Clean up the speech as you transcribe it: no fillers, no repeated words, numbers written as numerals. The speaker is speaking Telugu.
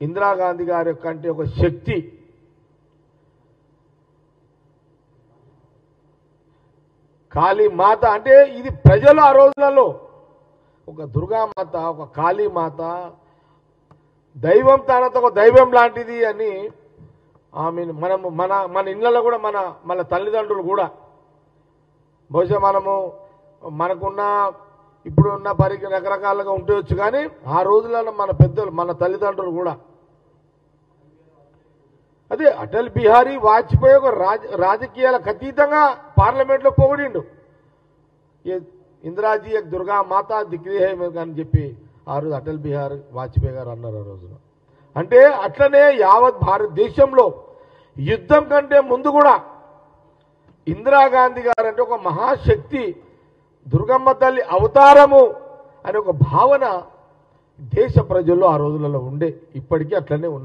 ఇందిరాగాంధీ గారి కంటే ఒక శక్తి కాళీ మాత అంటే ఇది ప్రజలు ఆ రోజులలో ఒక దుర్గామాత ఒక కాళీ మాత దైవం తనతో ఒక దైవం లాంటిది అని ఆమె మనము మన ఇళ్లలో కూడా మన తల్లిదండ్రులు కూడా బహుశా మనకున్న ఇప్పుడున్న రకరకాలుగా ఉండవచ్చు కానీ ఆ రోజులలో మన పెద్దలు మన తల్లిదండ్రులు కూడా అదే అటల్ బిహారీ వాజ్పేయి ఒక రాజకీయాలకు అతీతంగా పార్లమెంట్లో పొగిడిండు ఇందిరాజీ ఒక దుర్గా మాత దిక్రీ హై అని చెప్పి ఆ రోజు అటల్ బిహారీ వాజ్పేయి గారు అన్నారు ఆ రోజున. అంటే అట్లనే యావత్ భారతదేశంలో యుద్ధం కంటే ముందు కూడా ఇందిరాగాంధీ గారు అంటే ఒక మహాశక్తి దుర్గమ్మ తల్లి అవతారము అనే ఒక భావన దేశ ప్రజల్లో ఆ రోజులలో ఉండే ఇప్పటికీ అట్లనే ఉన్నది.